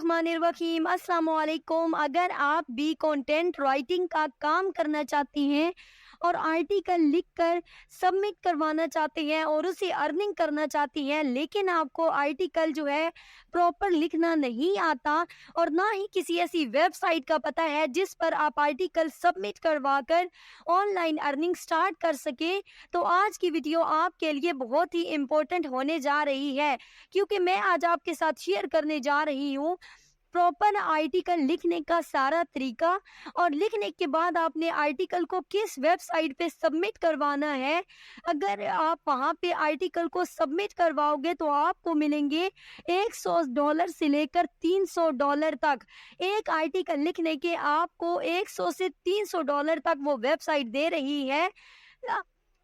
बिस्मिल्लाहिर्रहमानिर्रहीम अस्सलाम वालेकुम। अगर आप भी कंटेंट राइटिंग का काम करना चाहती हैं और आर्टिकल लिखकर सबमिट करवाना चाहती हैं और उसे अर्निंग करना चाहती हैं, लेकिन आपको आर्टिकल जो है प्रॉपर लिखना नहीं आता और ना ही किसी ऐसी वेबसाइट का पता है जिस पर आप आर्टिकल सबमिट करवाकर ऑनलाइन अर्निंग स्टार्ट कर सके, तो आज की वीडियो आपके लिए बहुत ही इम्पोर्टेंट होने जा रही है, क्योंकि मैं आज आपके साथ शेयर करने जा रही हूँ प्रॉपर आर्टिकल लिखने का सारा तरीका और लिखने के बाद आपने आर्टिकल को किस वेबसाइट पे सबमिट करवाना है। अगर आप वहाँ पे आर्टिकल को सबमिट करवाओगे तो आपको मिलेंगे $100 से लेकर $300 तक। एक आर्टिकल लिखने के आपको 100 से $300 तक वो वेबसाइट दे रही है।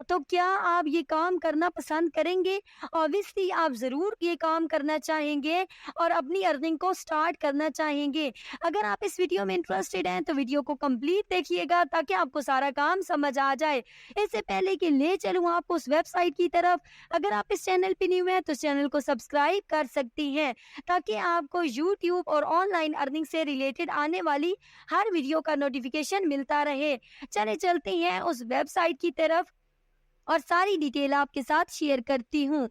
तो क्या आप ये काम करना पसंद करेंगे? ऑब्वियसली आप ज़रूर ये काम करना चाहेंगे और अपनी अर्निंग को स्टार्ट करना चाहेंगे। अगर आप इस वीडियो में इंटरेस्टेड हैं तो वीडियो को कंप्लीट देखिएगा ताकि आपको सारा काम समझ आ जाए। इससे पहले कि ले चलूँ आपको उस वेबसाइट की तरफ, अगर आप इस चैनल पे न्यू हैं तो चैनल को सब्सक्राइब कर सकती हैं ताकि आपको यूट्यूब और ऑनलाइन अर्निंग से रिलेटेड आने वाली हर वीडियो का नोटिफिकेशन मिलता रहे। चले चलते हैं उस वेबसाइट की तरफ और सारी डिटेल आपके साथ शेयर करती हूँ।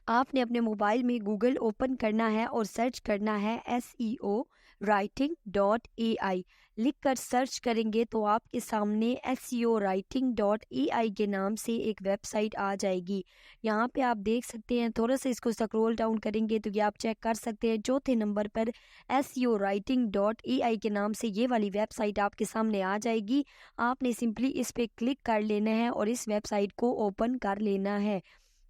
आपने अपने मोबाइल में गूगल ओपन करना है और सर्च करना है SEO writing.ai। लिख कर सर्च करेंगे तो आपके सामने SEO writing.ai के नाम से एक वेबसाइट आ जाएगी। यहाँ पे आप देख सकते हैं, थोड़ा सा इसको स्क्रॉल डाउन करेंगे तो ये आप चेक कर सकते हैं, चौथे नंबर पर SEO writing.ai के नाम से ये वाली वेबसाइट आपके सामने आ जाएगी। आपने सिंपली इस पर क्लिक कर लेना है और इस वेबसाइट को ओपन कर लेना है।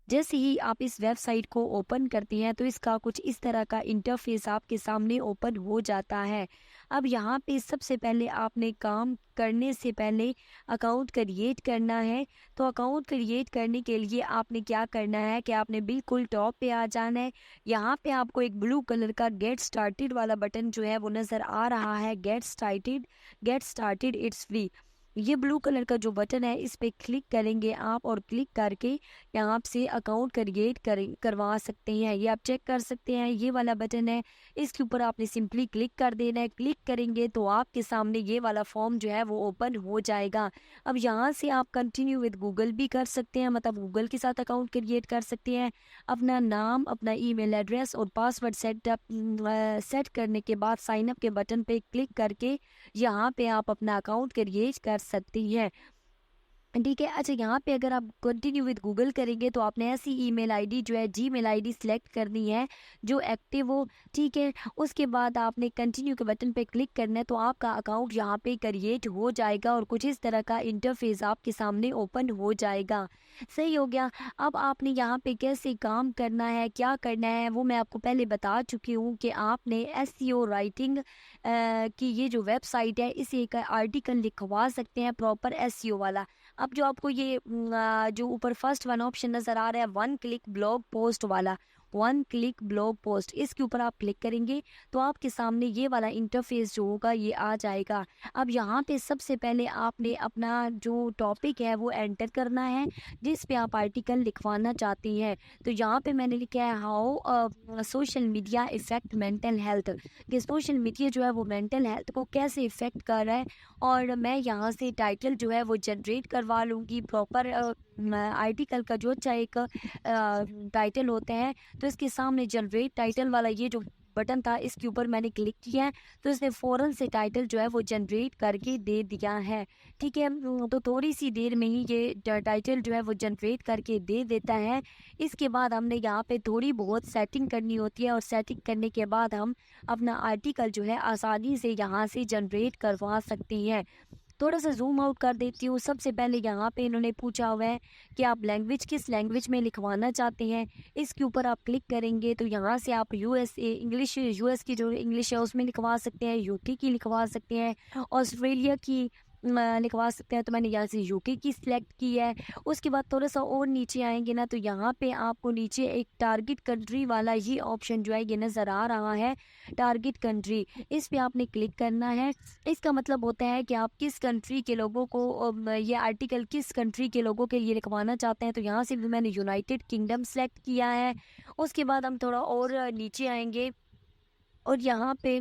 जैसे ही आप इस वेबसाइट को ओपन करती हैं तो इसका कुछ इस तरह का इंटरफेस आपके सामने ओपन हो जाता है। अब यहाँ पे सबसे पहले आपने काम करने से पहले अकाउंट क्रिएट करना है। तो अकाउंट क्रिएट करने के लिए आपने क्या करना है कि आपने बिल्कुल टॉप पे आ जाना है। यहाँ पे आपको एक ब्लू कलर का गेट स्टार्टेड वाला बटन जो है वो नज़र आ रहा है। गेट स्टार्टेड इट्स फ्री, ये ब्लू कलर का जो बटन है इस पे क्लिक करेंगे आप और क्लिक करके यहाँ से अकाउंट क्रिएट करवा सकते हैं। ये आप चेक कर सकते हैं, ये वाला बटन है, इसके ऊपर आपने सिंपली क्लिक कर देना है। क्लिक करेंगे तो आपके सामने ये वाला फॉर्म जो है वो ओपन हो जाएगा। अब यहाँ से आप कंटिन्यू विद गूगल भी कर सकते हैं, मतलब गूगल के साथ अकाउंट क्रिएट कर सकते हैं। अपना नाम, अपना ईमेल एड्रेस और पासवर्ड सेट करने के बाद साइन अप के बटन पे क्लिक करके यहाँ पे आप अपना अकाउंट क्रिएट कर सकती हैं। ठीक है। अच्छा, यहाँ पे अगर आप कंटिन्यू विद गूगल करेंगे तो आपने ऐसी ईमेल आईडी जो है जीमेल आईडी सिलेक्ट करनी है जो एक्टिव हो। ठीक है। उसके बाद आपने कंटिन्यू के बटन पे क्लिक करना है तो आपका अकाउंट यहाँ पे क्रिएट हो जाएगा और कुछ इस तरह का इंटरफेस आपके सामने ओपन हो जाएगा। सही हो गया। अब आपने यहाँ पे कैसे काम करना है, क्या करना है, वो मैं आपको पहले बता चुकी हूँ कि आपने SEO राइटिंग की ये जो वेबसाइट है इसे एक आर्टिकल लिखवा सकते हैं प्रॉपर SEO वाला। अब जो आपको ये जो ऊपर फर्स्ट वन ऑप्शन नज़र आ रहा है वन क्लिक ब्लॉग पोस्ट वाला, वन क्लिक ब्लॉग पोस्ट, इसके ऊपर आप क्लिक करेंगे तो आपके सामने ये वाला इंटरफेस जो होगा ये आ जाएगा। अब यहाँ पे सबसे पहले आपने अपना जो टॉपिक है वो एंटर करना है जिस पे आप आर्टिकल लिखवाना चाहती हैं। तो यहाँ पे मैंने लिखा है how social media effect mental health, कि सोशल मीडिया जो है वो मेंटल हेल्थ को कैसे इफ़ेक्ट कर रहा है। और मैं यहाँ से टाइटल जो है वो जनरेट करवा लूँगी प्रॉपर आर्टिकल का जो अच्छा एक टाइटल होते हैं। तो इसके सामने जनरेट टाइटल वाला ये जो बटन था इसके ऊपर मैंने क्लिक किया है तो इसने फ़ौरन से टाइटल जो है वो जनरेट करके दे दिया है। ठीक है। तो थोड़ी सी देर में ही ये टाइटल जो है वो जनरेट करके दे देता है। इसके बाद हमने यहाँ पे थोड़ी बहुत सेटिंग करनी होती है और सेटिंग करने के बाद हम अपना आर्टिकल जो है आसानी से यहाँ से जनरेट करवा सकती हैं। थोड़ा सा जूम आउट कर देती हूँ। सबसे पहले यहाँ पे इन्होंने पूछा हुआ है कि आप लैंग्वेज किस लैंग्वेज में लिखवाना चाहते हैं। इसके ऊपर आप क्लिक करेंगे तो यहाँ से आप USA इंग्लिश, US की जो इंग्लिश है उसमें लिखवा सकते हैं, UK की लिखवा सकते हैं, ऑस्ट्रेलिया की लिखवा सकते हैं। तो मैंने यहाँ से UK की सिलेक्ट की है। उसके बाद थोड़ा सा और नीचे आएंगे ना तो यहाँ पे आपको नीचे एक टारगेट कंट्री वाला ये ऑप्शन जो है ये नज़र आ रहा है, टारगेट कंट्री, इस पे आपने क्लिक करना है। इसका मतलब होता है कि आप किस कंट्री के लोगों को ये आर्टिकल किस कंट्री के लोगों के लिए लिखवाना चाहते हैं। तो यहाँ से भी मैंने यूनाइटेड किंगडम सेलेक्ट किया है। उसके बाद हम थोड़ा और नीचे आएंगे और यहाँ पे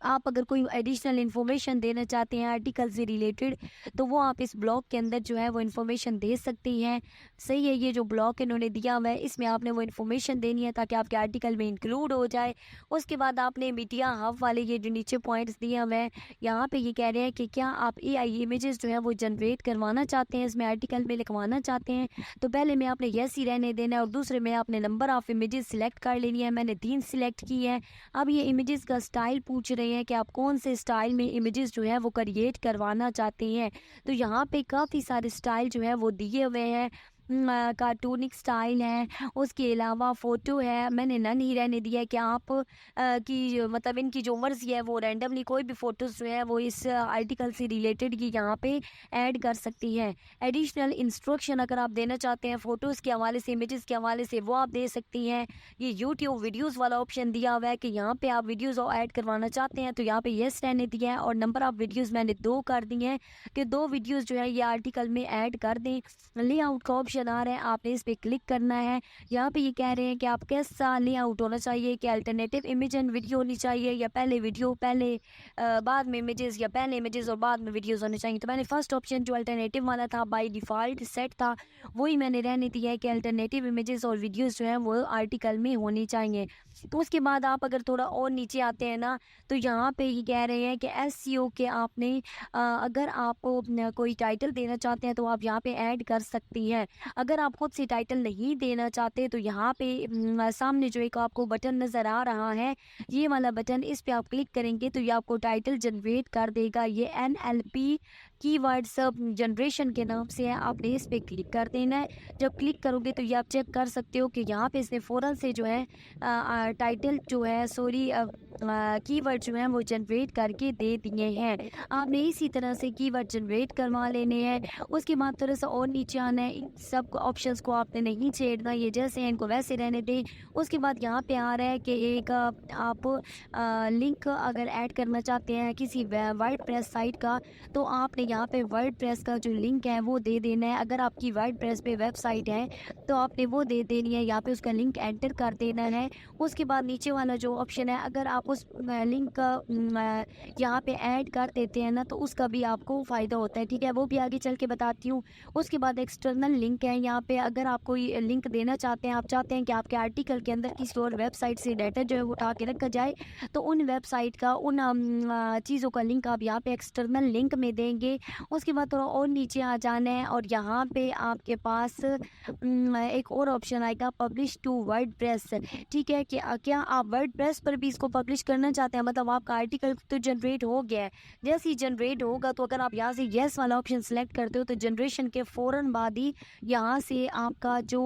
आप अगर कोई एडिशनल इन्फॉर्मेशन देना चाहते हैं आर्टिकल से रिलेटेड, तो वो आप इस ब्लॉग के अंदर जो है वो इन्फॉर्मेशन दे सकती हैं। सही है, ये जो ब्लॉग इन्होंने दिया हुआ है इसमें आपने वो इन्फॉर्मेशन देनी है ताकि आपके आर्टिकल में इंक्लूड हो जाए। उसके बाद आपने मीडिया हब वाले ये जो नीचे पॉइंट्स दिए हुए हैं, यहाँ पे ये कह रहे हैं कि क्या आप एआई इमेजेस जो है वो जनरेट करवाना चाहते हैं, इसमें आर्टिकल में लिखवाना चाहते हैं। तो पहले में आपने येस ही रहने देना है और दूसरे में आपने नंबर ऑफ इमेजेस सिलेक्ट कर लेनी है। मैंने 3 सिलेक्ट की है। अब ये इमेजेस का स्टाइल पूछ रहे हैं कि आप कौन से स्टाइल में इमेजेस जो है वो क्रिएट करवाना चाहते हैं। तो यहाँ पे काफ़ी सारे स्टाइल जो है वो दिए हुए हैं। कार्टूनिक स्टाइल है, उसके अलावा फ़ोटो है। मैंने नन ही रहने दिया है कि आप की मतलब इनकी जो मर्ज़ी है वो रैंडमली कोई भी फ़ोटोज़ जो है वो इस आर्टिकल से रिलेटेड की यहाँ पे ऐड कर सकती हैं। एडिशनल इंस्ट्रक्शन अगर आप देना चाहते हैं फ़ोटोज़ के हवाले से, इमेजेस के हवाले से, वो आप दे सकती हैं। ये यूट्यूब वीडियोज़ वाला ऑप्शन दिया हुआ है कि यहाँ पे आप वीडियोज़ ऐड करवाना चाहते हैं, तो यहाँ पे येस रहने दिया है और नंबर ऑफ़ वीडियोज़ मैंने 2 कर दी हैं कि 2 वीडियोज़ जो है ये आर्टिकल में ऐड कर दें। लेआउट का ऑप्शन आ रहा है, आपने इस पे क्लिक करना है। यहाँ पे ये कह रहे हैं कि आप कैसा लेआउट होना चाहिए, कि अल्टरनेटिव इमेज एंड वीडियो होनी चाहिए या पहले वीडियो पहले बाद में इमेजेस, या पहले इमेजेस और बाद में वीडियोस होने चाहिए। तो मैंने फर्स्ट ऑप्शन जो अल्टरनेटिव वाला था बाय डिफ़ॉल्ट सेट था, वही मैंने रहने दिया है कि अल्टरनेटिव इमेजेस और वीडियोस जो हैं वो आर्टिकल में होनी चाहिए। तो उसके बाद आप अगर थोड़ा और नीचे आते हैं ना, तो यहाँ पे ये कह रहे हैं कि एसईओ के आपने अगर आप कोई टाइटल देना चाहते हैं तो आप यहाँ पे ऐड कर सकती हैं। अगर आप खुद से टाइटल नहीं देना चाहते तो यहाँ पे सामने जो एक आपको बटन नज़र आ रहा है, ये वाला बटन, इस पे आप क्लिक करेंगे तो ये आपको टाइटल जनरेट कर देगा। ये एनएलपी कीवर्ड्स जनरेशन के नाम से है, आपने इस पे क्लिक कर देना है। जब क्लिक करोगे तो ये आप चेक कर सकते हो कि यहाँ पे इसने फ़ौरन से जो है टाइटल जो है कीवर्ड जो है वो जनरेट करके दे दिए हैं। आपने इसी तरह से कीवर्ड जनरेट करवा लेने हैं। उसके बाद थोड़ा सा और नीचे आना है, इन सब ऑप्शंस को आपने नहीं छेड़ना, ये जैसे हैं इनको वैसे रहने दें। उसके बाद यहाँ पे आ रहा है कि एक आप लिंक अगर ऐड करना चाहते हैं किसी वर्डप्रेस साइट का, तो आपने यहाँ पे वर्डप्रेस का जो लिंक है वो दे देना है। अगर आपकी वर्डप्रेस पे वेबसाइट है तो आपने वो दे देनी है, यहाँ पे उसका लिंक एंटर कर देना है। उसके बाद नीचे वाला जो ऑप्शन है, अगर आप उस लिंक का यहाँ पे ऐड कर देते हैं ना तो उसका भी आपको फ़ायदा होता है, ठीक है, वो भी आगे चल के बताती हूँ। उसके बाद एक्सटर्नल लिंक है, यहाँ पे अगर आप कोई लिंक देना चाहते हैं, आप चाहते हैं कि आपके आर्टिकल के अंदर किसी और वेबसाइट से डाटा जो है वो उठा के रखा जाए, तो उन वेबसाइट का उन चीज़ों का लिंक आप यहाँ पे एक्सटर्नल लिंक में देंगे। उसके बाद थोड़ा और नीचे आ जाना है और यहाँ पे आपके पास एक और ऑप्शन आएगा, पब्लिश टू वर्डप्रेस, ठीक है, कि क्या आप वर्डप्रेस पर भी इसको पब्लिश करना चाहते हैं। मतलब आपका आर्टिकल तो जनरेट हो गया है, जैसे ही जनरेट होगा तो अगर आप यहाँ से येस वाला ऑप्शन सेलेक्ट करते हो तो जनरेशन के फ़ौरन बाद ही यहाँ से आपका जो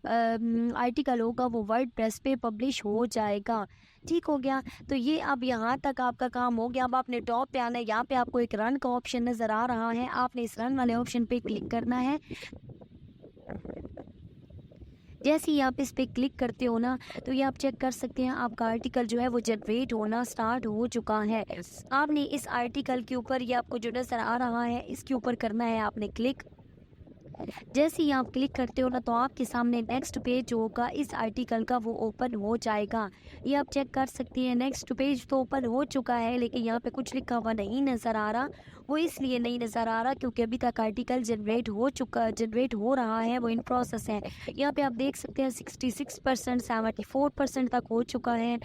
आर्टिकल होगा वो वर्डप्रेस पे पब्लिश हो जाएगा। ठीक हो गया, तो ये अब यहाँ तक आपका काम हो गया। अब आपने टॉप पे आना है, यहाँ पे आपको एक रन का ऑप्शन नज़र आ रहा है, आपने इस रन वाले ऑप्शन पे क्लिक करना है। जैसे ही आप इस पे क्लिक करते हो ना, तो ये आप चेक कर सकते हैं आपका आर्टिकल जो है वो जनरेट होना स्टार्ट हो चुका है। आपने इस आर्टिकल के ऊपर, ये आपको जो नज़र आ रहा है इसके ऊपर करना है आपने क्लिक। जैसे ही आप क्लिक करते हो ना तो आपके सामने नेक्स्ट पेज होगा इस आर्टिकल का, वो ओपन हो जाएगा। ये आप चेक कर सकती हैं, नेक्स्ट पेज तो ओपन हो चुका है लेकिन यहाँ पे कुछ लिखा हुआ नहीं नज़र आ रहा। वो इसलिए नहीं नज़र आ रहा क्योंकि अभी तक आर्टिकल जनरेट हो रहा है, वो इन प्रोसेस है। यहाँ पे आप देख सकते हैं 66%, 74% तक हो चुका है।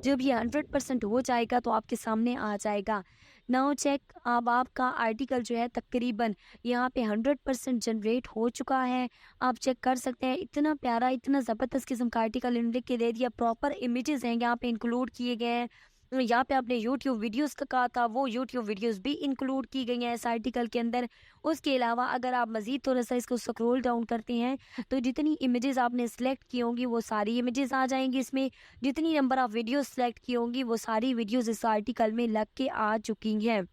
जब ये 100% हो जाएगा तो आपके सामने आ जाएगा। नाउ चेक, अब आपका आर्टिकल जो है तकरीबन यहाँ पे 100% जनरेट हो चुका है। आप चेक कर सकते हैं, इतना प्यारा, इतना ज़बरदस्त किस्म का आर्टिकल इन्होंने लिख के दे दिया। प्रॉपर इमेजेस हैं यहाँ पे इंक्लूड किए गए हैं। यहाँ पे आपने यूट्यूब वीडियोस का कहा था, वो यूट्यूब वीडियोस भी इंक्लूड की गई हैं इस आर्टिकल के अंदर। उसके अलावा अगर आप मज़ीद थोड़ा सा इसको स्क्रॉल डाउन करते हैं तो जितनी इमेजेस आपने सेलेक्ट की होंगी वो सारी इमेजेस आ जाएंगी इसमें। जितनी नंबर ऑफ वीडियोस सेलेक्ट की होंगी वो सारी वीडियोस इस आर्टिकल में लग के आ चुकी हैं।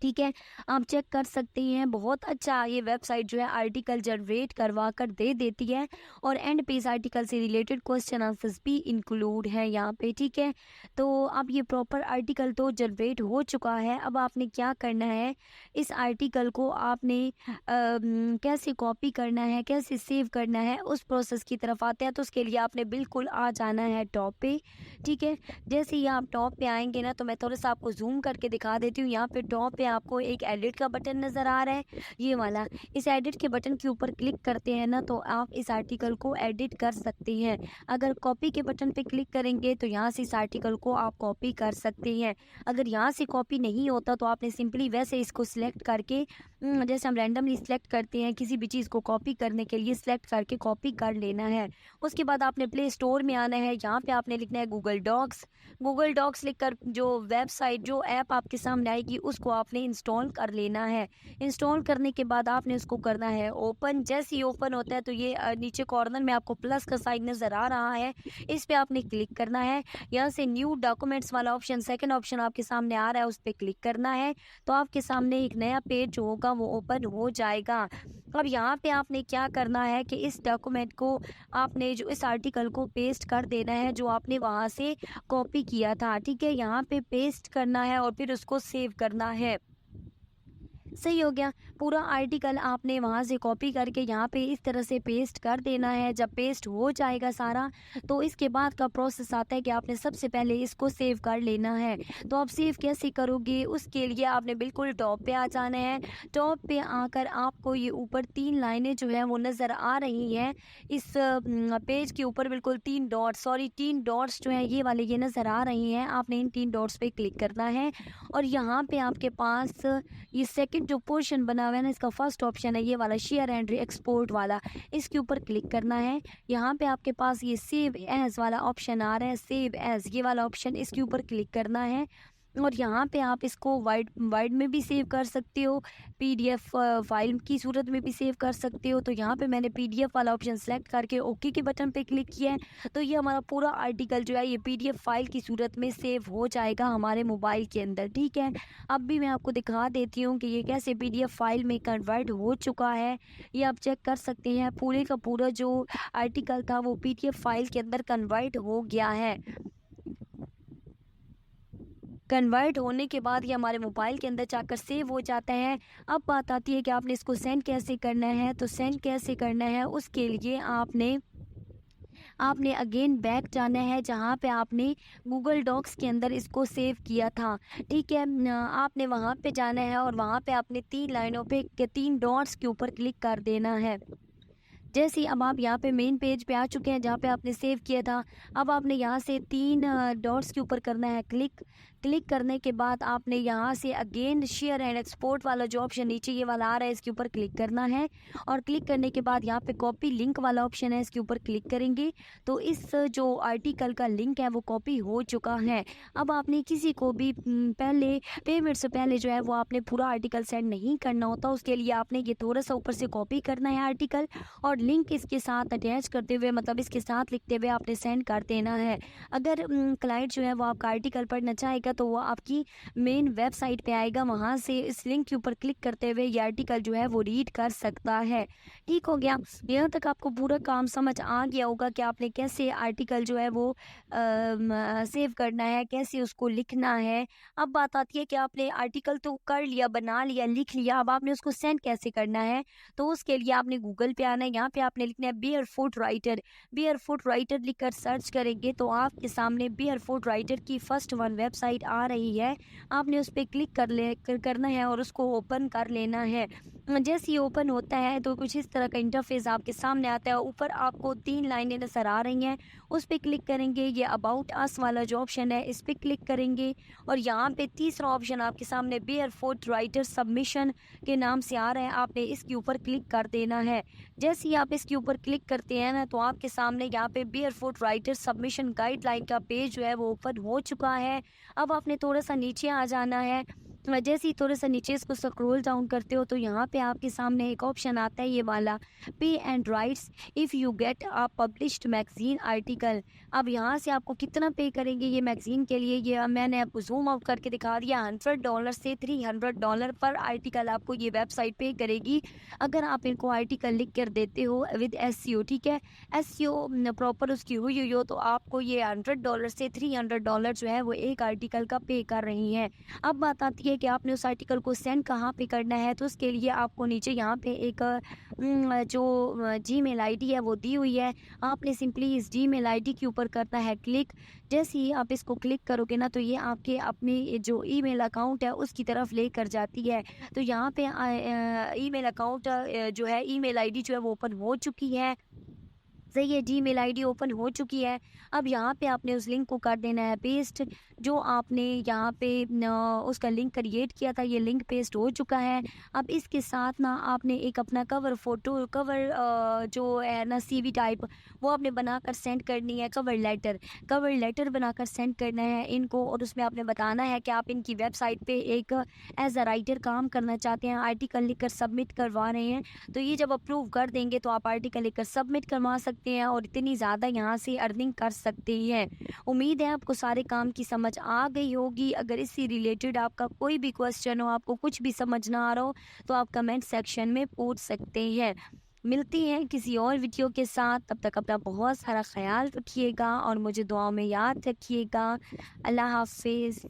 ठीक है, आप चेक कर सकते हैं। बहुत अच्छा ये वेबसाइट जो है आर्टिकल जनरेट करवा कर दे देती है और एंड पे इस आर्टिकल से रिलेटेड क्वेश्चन आंसर्स भी इंक्लूड है यहाँ पे। ठीक है, तो अब ये प्रॉपर आर्टिकल तो जनरेट हो चुका है। अब आपने क्या करना है, इस आर्टिकल को आपने कैसे कॉपी करना है, कैसे सेव करना है, उस प्रोसेस की तरफ आते हैं। तो उसके लिए आपने बिल्कुल आ जाना है टॉप पे। ठीक है, जैसे ही आप टॉप पे आएंगे ना, तो मैं थोड़ा सा आपको जूम करके दिखा देती हूँ। यहाँ पे टॉप पे आपको एक एडिट का बटन नज़र आ रहा है, ये वाला। इस एडिट के बटन के ऊपर क्लिक करते हैं ना, तो आप इस आर्टिकल को एडिट कर सकते हैं। अगर कॉपी के बटन पे क्लिक करेंगे तो यहाँ से इस आर्टिकल को आप कॉपी कर सकते हैं। अगर यहाँ से कॉपी नहीं होता तो आपने सिंपली वैसे इसको सिलेक्ट करके जैसे हम रैंडमली सिलेक्ट करते हैं किसी भी चीज़ को कॉपी करने के लिए, सिलेक्ट करके कॉपी कर लेना है। उसके बाद आपने प्ले स्टोर में आना है, यहाँ पे आपने लिखना है गूगल डॉक्स। गूगल डॉक्स लिखकर जो वेबसाइट, जो ऐप आपके सामने आएगी उसको आपने इंस्टॉल कर लेना है। इंस्टॉल करने के बाद आपने उसको करना है ओपन। जैसे ही ओपन होता है तो ये नीचे कॉर्नर में आपको प्लस का साइन नज़र आ रहा है, इस पे आपने क्लिक करना है। यहाँ से न्यू डॉक्यूमेंट्स वाला ऑप्शन, सेकंड ऑप्शन आपके सामने आ रहा है, उस पर क्लिक करना है। तो आपके सामने एक नया पेज जो होगा वो ओपन हो जाएगा। अब यहाँ पे आपने क्या करना है कि इस डॉक्यूमेंट को आपने, जो इस आर्टिकल को पेस्ट कर देना है जो आपने वहाँ से कॉपी किया था। ठीक है, यहाँ पे पेस्ट करना है और फिर उसको सेव करना है। सही हो गया। पूरा आर्टिकल आपने वहाँ से कॉपी करके यहाँ पे इस तरह से पेस्ट कर देना है। जब पेस्ट हो जाएगा सारा, तो इसके बाद का प्रोसेस आता है कि आपने सबसे पहले इसको सेव कर लेना है। तो आप सेव कैसे करोगे, उसके लिए आपने बिल्कुल टॉप पे आ जाना है। टॉप पे आकर आपको ये ऊपर 3 लाइनें जो है वो नज़र आ रही हैं। इस पेज के ऊपर बिल्कुल 3 डॉट्स, सॉरी 3 डॉट्स जो है ये वाले, ये नज़र आ रही हैं। आपने इन 3 डॉट्स पे क्लिक करना है और यहाँ पे आपके पास ये सेकंड जो पोर्शन बना हुआ है ना, इसका फर्स्ट ऑप्शन है ये वाला शेयर एंड एक्सपोर्ट वाला, इसके ऊपर क्लिक करना है। यहाँ पे आपके पास ये सेव एज वाला ऑप्शन आ रहा है, सेव एज ये वाला ऑप्शन, इसके ऊपर क्लिक करना है। और यहाँ पे आप इसको वाइड में भी सेव कर सकते हो, पीडीएफ फाइल की सूरत में भी सेव कर सकते हो। तो यहाँ पे मैंने पीडीएफ वाला ऑप्शन सेलेक्ट करके ओके के बटन पे क्लिक किया है। तो ये हमारा पूरा आर्टिकल जो है ये पीडीएफ फाइल की सूरत में सेव हो जाएगा हमारे मोबाइल के अंदर। ठीक है, अब भी मैं आपको दिखा देती हूँ कि ये कैसे पीडीएफ फाइल में कन्वर्ट हो चुका है। ये आप चेक कर सकते हैं, पूरे का पूरा जो आर्टिकल था वो पीडीएफ फाइल के अंदर कन्वर्ट हो गया है। कन्वर्ट होने के बाद ये हमारे मोबाइल के अंदर जाकर सेव हो जाता है। अब बात आती है कि आपने इसको सेंड कैसे करना है। तो सेंड कैसे करना है, उसके लिए आपने आपने अगेन बैक जाना है जहाँ पे आपने गूगल डॉक्स के अंदर इसको सेव किया था। ठीक है, आपने वहाँ पे जाना है और वहाँ पे आपने 3 लाइनों पे के 3 डॉट्स के ऊपर क्लिक कर देना है। जैसे ही अब आप यहाँ पे मेन पेज पे आ चुके हैं जहाँ पे आपने सेव किया था, अब आपने यहाँ से 3 डॉट्स के ऊपर करना है क्लिक। क्लिक करने के बाद आपने यहाँ से अगेन शेयर एंड एक्सपोर्ट वाला जो ऑप्शन नीचे ये वाला आ रहा है, इसके ऊपर क्लिक करना है। और क्लिक करने के बाद यहाँ पे कॉपी लिंक वाला ऑप्शन है, इसके ऊपर क्लिक करेंगे तो इस जो आर्टिकल का लिंक है वो कॉपी हो चुका है। अब आपने किसी को भी पहले पेमेंट से पहले जो है वो आपने पूरा आर्टिकल सेंड नहीं करना होता। उसके लिए आपने ये थोड़ा सा ऊपर से कॉपी करना है आर्टिकल और लिंक इसके साथ अटैच करते हुए, मतलब इसके साथ लिखते हुए आपने सेंड कर देना है। अगर क्लाइंट जो है वो आपका आर्टिकल पढ़ना चाहेगा तो वो आपकी मेन वेबसाइट पे आएगा, वहाँ से इस लिंक के ऊपर क्लिक करते हुए ये आर्टिकल जो है वो रीड कर सकता है। ठीक हो गया, यहाँ तक आपको पूरा काम समझ आ गया होगा कि आपने कैसे आर्टिकल जो है वो सेव करना है, कैसे उसको लिखना है। अब बात आती है कि आपने आर्टिकल तो कर लिया, बना लिया, लिख लिया, अब आपने उसको सेंड कैसे करना है। तो उसके लिए आपने गूगल पे आना है, यहाँ पे आपने लिखना है बेयरफुट राइटर। बेयरफुट राइटर लिखकर सर्च करेंगे तो आपके सामने बेयरफुट राइटर की फर्स्ट वन वेबसाइट आ रही है। आपने उस पर क्लिक करना है और उसको ओपन कर लेना है। जैसे ही ओपन होता है तो कुछ इस तरह का इंटरफेस आपके सामने आता है। ऊपर आपको 3 लाइनें नजर आ रही हैं, उस पर क्लिक करेंगे। ये अबाउट अस वाला जो ऑप्शन है इस पर क्लिक करेंगे और यहाँ पे तीसरा ऑप्शन आपके सामने बेयरफुट राइटर सबमिशन के नाम से आ रहा है, आपने इसके ऊपर क्लिक कर देना है। जैसे ही आप इसके ऊपर क्लिक करते हैं ना, तो आपके सामने यहाँ पे बेयरफुट राइटर सबमिशन गाइडलाइन का पेज जो है वो ओपन हो चुका है। अब आपने थोड़ा सा नीचे आ जाना है जैसे ही थोड़ा सा नीचे इसको स्क्रॉल डाउन करते हो तो यहाँ पे आपके सामने एक ऑप्शन आता है ये वाला, पे and rights if you get a published magazine article. अब यहाँ से आपको कितना पे करेंगे ये मैगजीन के लिए, ये मैंने आपको जूम आउट करके दिखा दिया। $100 से $300 पर आर्टिकल आपको ये वेबसाइट पे करेगी अगर आप इनको आर्टिकल लिख कर देते हो विद एसईओ। ठीक है, एसईओ प्रॉपर उसकी हुई हो तो आपको ये $100 से $300 जो है वो एक आर्टिकल का पे कर रही हैं। अब बात आती है कि आपने उस आर्टिकल को सेंड कहाँ पे करना है, तो उसके लिए आपको नीचे यहाँ पे एक जो जीमेल आईडी है वो दी हुई है। आपने सिंपली इस जीमेल आईडी के ऊपर करना है क्लिक। जैसे ही आप इसको क्लिक करोगे ना तो ये आपके अपने जो ईमेल अकाउंट है उसकी तरफ लेकर जाती है। तो यहाँ पे ईमेल अकाउंट जो है ईमेल आईडी जो है वो ओपन हो चुकी है। सही है, जीमेल आईडी ओपन हो चुकी है। अब यहाँ पे आपने उस लिंक को कर देना है पेस्ट, जो आपने यहाँ पे उसका लिंक क्रिएट किया था, ये लिंक पेस्ट हो चुका है। अब इसके साथ ना आपने एक अपना कवर फ़ोटो जो है ना सीवी टाइप वो आपने बनाकर सेंड करनी है। कवर लेटर बनाकर सेंड करना है इनको, और उसमें आपने बताना है कि आप इनकी वेबसाइट पे एक एज अ राइटर काम करना चाहते हैं, आर्टिकल लिखकर सबमिट करवा रहे हैं। तो ये जब अप्रूव कर देंगे तो आप आर्टिकल लेकर सबमिट करवा सकते हैं और इतनी ज़्यादा यहाँ से अर्निंग कर सकते हैं। उम्मीद है आपको सारे काम की समझ आ गई होगी। अगर इससे रिलेटेड आपका कोई भी क्वेश्चन हो, आपको कुछ भी समझ ना आ रहा हो, तो आप कमेंट सेक्शन में पूछ सकते हैं। मिलती हैं किसी और वीडियो के साथ, तब तक अपना बहुत सारा ख्याल रखिएगा और मुझे दुआओं में याद रखिएगा। अल्लाह हाफिज़।